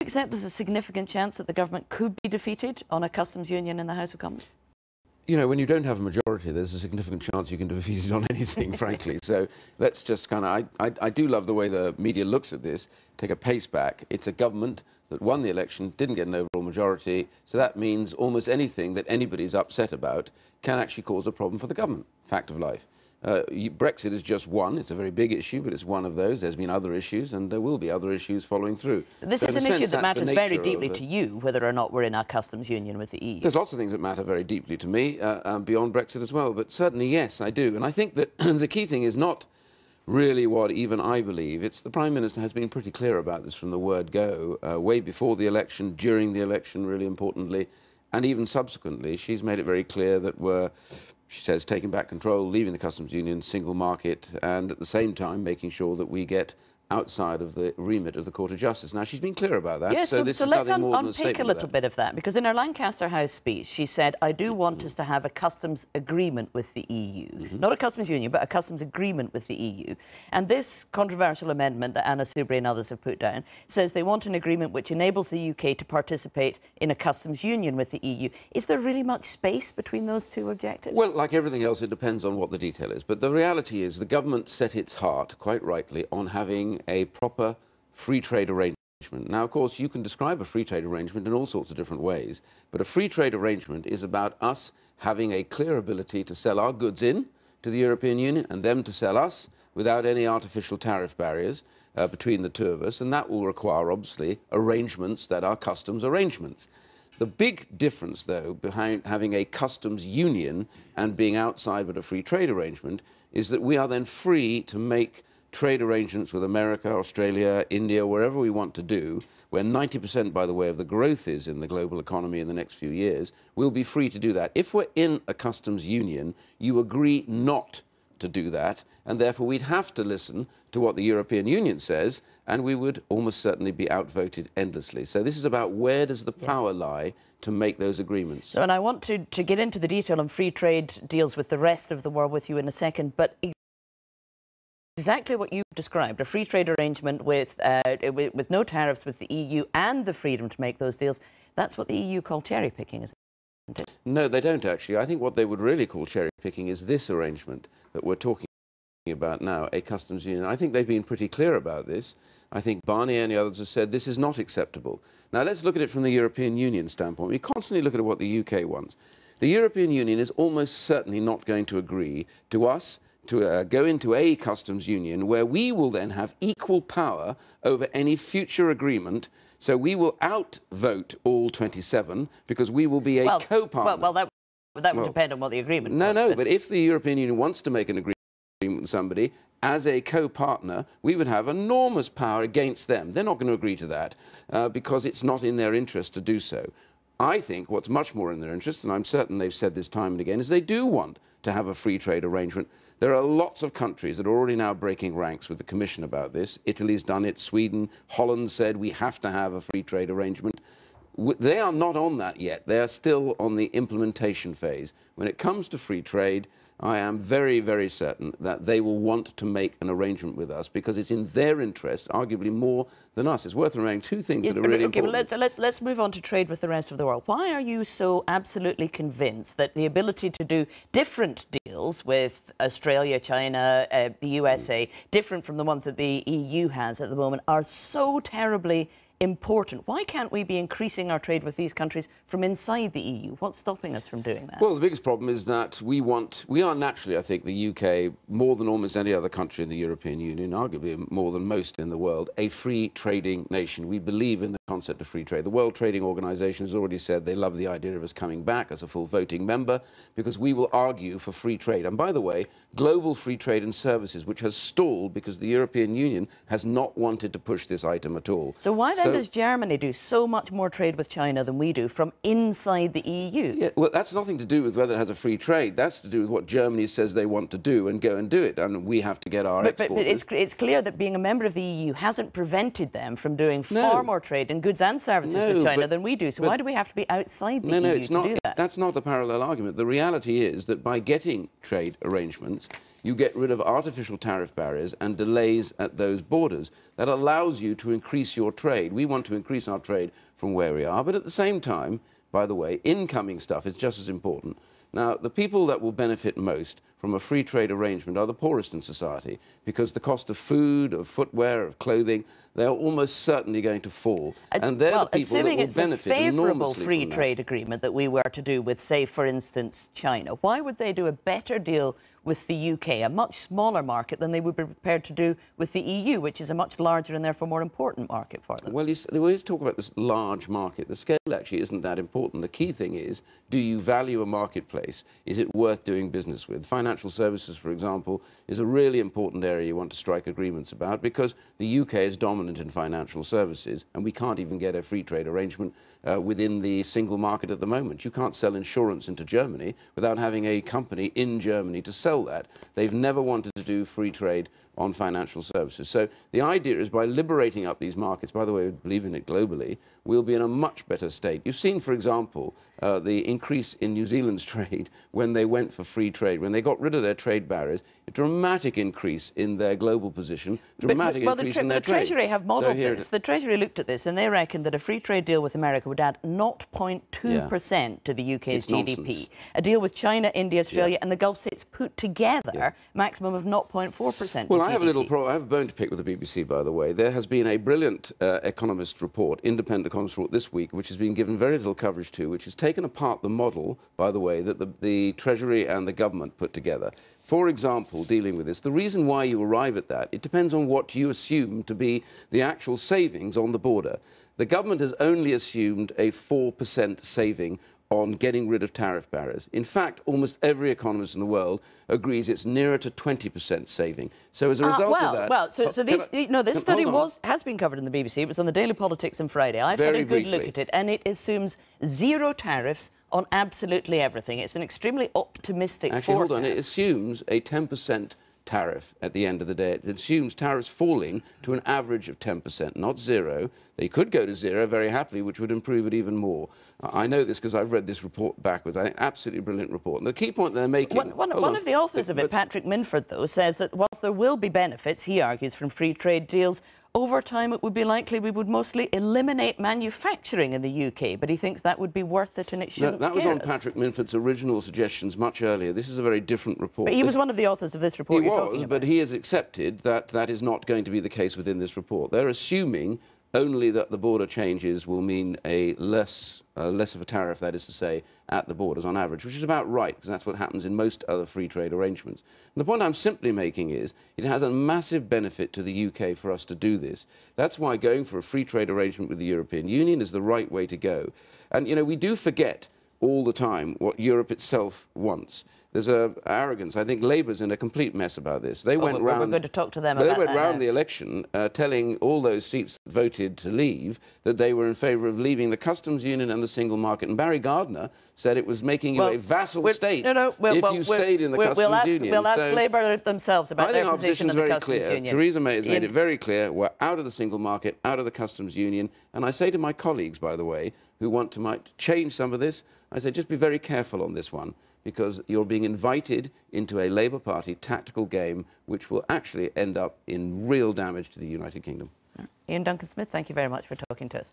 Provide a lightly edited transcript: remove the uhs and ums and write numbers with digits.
accept there's a significant chance that the government could be defeated on a customs union in the House of Commons? You know, when you don't have a majority, there's a significant chance you can defeat it on anything, frankly. So let's just kind of... I do love the way the media looks at this. Take a pace back. It's a government that won the election, didn't get an overall majority, so that means almost anything that anybody's upset about can actually cause a problem for the government. Fact of life. Brexit is just one. It's a very big issue, but it's one of those. There's been other issues, and there will be other issues following through. This is an issue that matters very deeply to you, whether or not we're in our customs union with the EU. There's lots of things that matter very deeply to me, beyond Brexit as well, but certainly, yes, I do. And I think that the key thing is not really what even I believe. It's the Prime Minister has been pretty clear about this from the word go, way before the election, during the election, really importantly, and even subsequently. She's made it very clear that we're, she says, taking back control, leaving the customs union, single market, and at the same time making sure that we get outside of the remit of the Court of Justice. Now, she's been clear about that. Yes, so this is let's nothing more than a unpick statement a little bit of that, because in her Lancaster House speech, she said, I do want us to have a customs agreement with the EU. Not a customs union, but a customs agreement with the EU. And this controversial amendment that Anna Soubry and others have put down says they want an agreement which enables the UK to participate in a customs union with the EU. Is there really much space between those two objectives? Well, like everything else, it depends on what the detail is. But the reality is the government set its heart, quite rightly, on having a proper free trade arrangement. Now, of course, you can describe a free trade arrangement in all sorts of different ways, but a free trade arrangement is about us having a clear ability to sell our goods in to the European Union and them to sell us without any artificial tariff barriers between the two of us, and that will require, obviously, arrangements that are customs arrangements. The big difference, though, behind having a customs union and being outside with a free trade arrangement is that we are then free to make trade arrangements with America, Australia, India, wherever we want to do, where 90%, by the way, of the growth is in the global economy in the next few years, we'll be free to do that. If we're in a customs union, you agree not to do that, and therefore we'd have to listen to what the European Union says, and we would almost certainly be outvoted endlessly. So this is about where does the power lie to make those agreements. So, and I want to get into the detail on free trade deals with the rest of the world with you in a second, but exactly what you've described, a free trade arrangement with no tariffs with the EU and the freedom to make those deals, that's what the EU call cherry picking, isn't it? No, they don't actually. I think what they would really call cherry picking is this arrangement that we're talking about now, a customs union. I think they've been pretty clear about this. I think Barnier and the others have said this is not acceptable. Now, let's look at it from the European Union standpoint. We constantly look at what the UK wants. The European Union is almost certainly not going to agree to us to go into a customs union where we will then have equal power over any future agreement. So we will outvote all 27 because we will be a co-partner. Well, that would depend on what the agreement was. No, but if the European Union wants to make an agreement with somebody as a co-partner, we would have enormous power against them. They're not going to agree to that because it's not in their interest to do so. I think what's much more in their interest, and I'm certain they've said this time and again, is they do want to have a free trade arrangement. There are lots of countries that are already now breaking ranks with the Commission about this. Italy's done it, Sweden, Holland said we have to have a free trade arrangement. They are not on that yet. They are still on the implementation phase. When it comes to free trade, I am very, very certain that they will want to make an arrangement with us because it's in their interest, arguably more than us. It's worth remembering two things that are really important. Let's move on to trade with the rest of the world. Why are you so absolutely convinced that the ability to do different deals with Australia, China, the USA, different from the ones that the EU has at the moment, are so terribly important? Why can't we be increasing our trade with these countries from inside the EU? What's stopping us from doing that? Well, the biggest problem is that we are naturally, I think, the UK, more than almost any other country in the European Union, arguably more than most in the world, a free trading nation. We believe in the concept of free trade. The World Trading Organization has already said they love the idea of us coming back as a full voting member because we will argue for free trade. And by the way, global free trade and services, which has stalled because the European Union has not wanted to push this item at all. So why then does Germany do so much more trade with China than we do from inside the EU? Yeah, well, that's nothing to do with whether it has a free trade. That's to do with what Germany says they want to do and go and do it. And we have to get our exporters. But it's clear that being a member of the EU hasn't prevented them from doing far more trade in goods and services with China than we do. So why do we have to be outside the EU it's not, to do that? That's not the parallel argument. The reality is that by getting trade arrangements, you get rid of artificial tariff barriers and delays at those borders. That allows you to increase your trade. We want to increase our trade from where we are, but at the same time, by the way, incoming stuff is just as important. Now, the people that will benefit most from a free trade arrangement are the poorest in society, because the cost of food, of footwear, of clothing, they're almost certainly going to fall. And they're the people that will benefit enormously. Assuming it's a favourable free trade agreement that we were to do with, say, for instance, China, why would they do a better deal with the UK, a much smaller market, than they would be prepared to do with the EU, which is a much larger and therefore more important market for them? Well, they always talk about this large market. The scale actually isn't that important. The key thing is, do you value a marketplace? Is it worth doing business with? Financial services, for example, is a really important area you want to strike agreements about, because the UK is dominant in financial services, and we can't even get a free trade arrangement within the single market at the moment. You can't sell insurance into Germany without having a company in Germany to sell that. They've never wanted to do free trade on financial services. So the idea is, by liberating up these markets, by the way, we believe in it globally, we'll be in a much better state. You've seen, for example, the increase in New Zealand's trade when they went for free trade, when they got rid of their trade barriers, a dramatic increase in their global position, dramatic increase in their trade. The Treasury have modelled this. The Treasury looked at this and they reckoned that a free trade deal with America would add 0.2% to the UK's GDP. Nonsense. A deal with China, India, Australia and the Gulf states put together, maximum of 0.4%. Well, I have a bone to pick with the BBC, by the way. There has been a brilliant economist report, independent economist report this week, which has been given very little coverage to, which has taken apart the model, by the way, that the Treasury and the government put together. For example, dealing with this, the reason why you arrive at that, it depends on what you assume to be the actual savings on the border. The government has only assumed a 4% saving on getting rid of tariff barriers. In fact, almost every economist in the world agrees it's nearer to 20% saving. So as a result of that... this study has been covered in the BBC. It was on the Daily Politics on Friday. I've had a good look at it, and it assumes zero tariffs on absolutely everything. It's an extremely optimistic forecast. Hold on. It assumes a 10% tariff at the end of the day. It assumes tariffs falling to an average of 10%, not zero. They could go to zero very happily, which would improve it even more. I know this because I've read this report backwards. I think absolutely brilliant report. And the key point they're making... One of the authors of it, Patrick Minford, though, says that whilst there will be benefits, he argues, from free trade deals, over time it would be likely we would mostly eliminate manufacturing in the UK, but he thinks that would be worth it and it shouldn't scare us. That was on Patrick Minford's original suggestions much earlier. This is a very different report. But he was one of the authors of this report you're talking about. But he has accepted that that is not going to be the case within this report. They're assuming only that the border changes will mean a less of a tariff, that is to say, at the borders on average, which is about right, because that's what happens in most other free trade arrangements. And the point I'm simply making is it has a massive benefit to the UK for us to do this. That's why going for a free trade arrangement with the European Union is the right way to go. And, you know, we do forget all the time what Europe itself wants. There's an arrogance. I think Labour's in a complete mess about this. They went round. We're going to talk to them about that. They went round the election telling all those seats that voted to leave that they were in favour of leaving the customs union and the single market. And Barry Gardiner said it was making you a vassal state if you stayed in the customs union. We'll ask Labour themselves about their position in the customs union. Theresa May has made it very clear we're out of the single market, out of the customs union. And I say to my colleagues, by the way, who might change some of this, I say just be very careful on this one, because you're being invited into a Labour Party tactical game which will actually end up in real damage to the United Kingdom. Ian Duncan-Smith, thank you very much for talking to us.